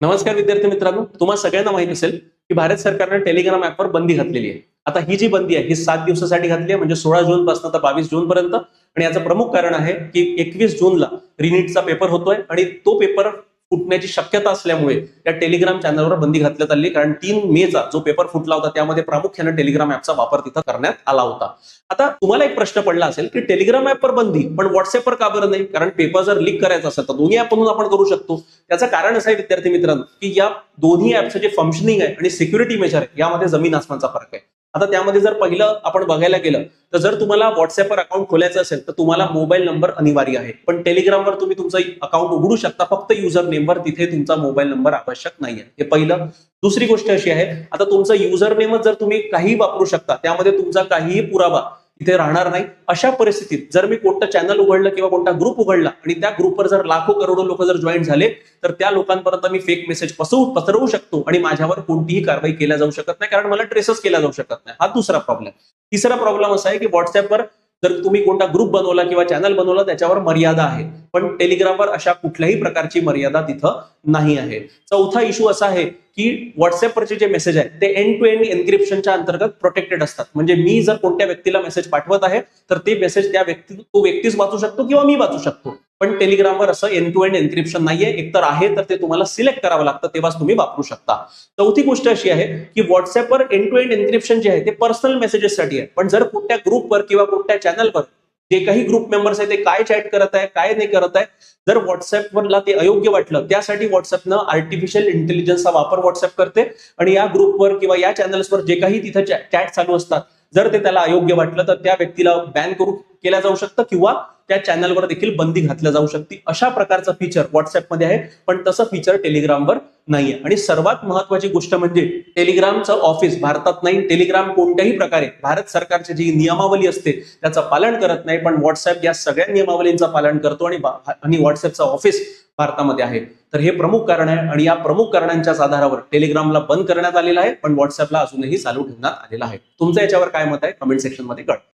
नमस्कार विद्यार्थी मित्रांनो, तुम्हाला सगळ्यांना माहित असेल की भारत सरकारने टेलिग्राम ऍपवर बंदी घातलेली आहे. आता ही जी बंदी आहे ही 7 दिवसासाठी घातली आहे, म्हणजे 16 जून पासून तर 22 जून पर्यंत. आणि याचं प्रमुख कारण आहे की 21 जूनला रिनीटचा पेपर होतोय आणि तो पेपर फुटण्याची शक्यता असल्यामुळे या टेलिग्राम चॅनलवर बंदी घातण्यात आली. कारण 3 मेचा जो पेपर फुटला होता त्यामध्ये प्रामुख्याने टेलिग्राम ऍपचा वापर तिथं करण्यात आला होता. आता तुम्हाला एक प्रश्न पडला असेल की टेलिग्राम ऍपवर बंदी पण व्हॉट्सअपवर का बरं नाही? कारण पेपर जर लीक करायचा असेल तर दोन्ही ऍपमधून आपण करू शकतो. त्याचं कारण असं आहे विद्यार्थी मित्रांनो की या दोन्ही ऍपचं जे फंक्शनिंग आहे आणि सिक्युरिटी मेजर आहे यामध्ये जमीन आसमानचा फरक आहे. आता त्यामध्ये जर पहिलं आपण बघायला गेलं तर जर तुम्हाला व्हॉट्सअपवर अकाउंट खोलायचं असेल तर तुम्हाला मोबाईल नंबर अनिवार्य आहे, पण टेलिग्रामवर तुम्ही तुमचं अकाउंट उघडू शकता फक्त युजर नेमवर, तिथे तुमचा मोबाईल नंबर आवश्यक नाहीये. हे पहिलं. दुसरी गोष्ट अशी आहे, आता तुमचं युजर नेमच जर तुम्ही काही वापरू शकता, त्यामध्ये तुमचा काहीही पुरावा इथे राहणार नाही. अशा परिस्थितीत जर मी कोणतं चॅनल उघडलं किंवा कोणता ग्रुप उघडला आणि त्या ग्रुपवर जर लाखो करोडो लोक जर जॉईन झाले तर त्या लोकांपर्यंत मी फेक मेसेज पसरवू शकतो आणि माझ्यावर कोणतीही कारवाई केल्या जाऊ शकत नाही, कारण मला ट्रेसच केला जाऊ शकत नाही. हा दुसरा प्रॉब्लेम. तिसरा प्रॉब्लेम असा आहे की व्हॉट्सअपवर जर तुम्ही कोणता ग्रुप बनवला किंवा चॅनल बनवला त्याच्यावर मर्यादा आहे, पण टेलिग्रामवर अशा कुठल्याही प्रकारची मर्यादा तिथं नाही आहे. चौथा इश्यू असा आहे की व्हॉट्सअपवरचे जे मेसेज आहेत ते एंड टू एंड एन्क्रिप्शनच्या अंतर्गत प्रोटेक्टेड असतात. म्हणजे मी जर कोणत्या व्यक्तीला मेसेज पाठवत आहे तर ते मेसेज तो व्यक्तीच वाचू शकतो किंवा मी वाचू शकतो. पण टेलिग्रामवर असं एंड टू एंड एन्क्रिप्शन नाहीये. एकतर आहे तर ते तुम्हाला सिलेक्ट करावं लागतं, तेव्हाच तुम्ही वापरू शकता. चौथी गोष्ट अशी आहे की व्हॉट्सअपवर एंड टू एंड एन्क्रिप्शन जे आहे ते पर्सनल मेसेजेससाठी आहे, पण जर कोणत्या ग्रुपवर किंवा कोणत्या चॅनलवर जे काही ग्रुप मेंबर्स आहे ते काय चॅट करत आहे काय नाही करत आहे, जर व्हॉट्सअपवरला ते अयोग्य वाटलं त्यासाठी व्हॉट्सअपनं आर्टिफिशियल इंटेलिजन्सचा वापर व्हॉट्सअप करते आणि या ग्रुपवर किंवा या चॅनल्सवर जे काही तिथं चॅट चालू असतात जर ते त्याला अयोग्य वाटलं तर त्या व्यक्तीला बॅन केल्या जाऊ शकतं किंवा त्या चॅनलवर देखील बंदी घातल्या जाऊ शकते. अशा प्रकारचं फीचर व्हॉट्सअपमध्ये आहे, पण तसं फीचर टेलिग्रामवर नाहीये. आणि सर्वात महत्वाची गोष्ट म्हणजे टेलिग्रामचं ऑफिस भारतात नाही. टेलिग्राम कोणत्याही प्रकारे भारत सरकारची जी नियमावली असते त्याचं पालन करत नाही, पण व्हॉट्सअप या सगळ्या नियमावलींचं पालन करतो आणि व्हॉट्सअपचं ऑफिस भारतामध्ये आहे. तर हे प्रमुख कारण आहे आणि या प्रमुख कारणांच्या आधारावर टेलिग्रामला बंद करण्यात आलेलं आहे, पण व्हॉट्सअपला अजूनही चालू ठेवण्यात आलेलं आहे. तुमचं याच्यावर काय मत आहे कमेंट सेक्शन मध्ये कळवा.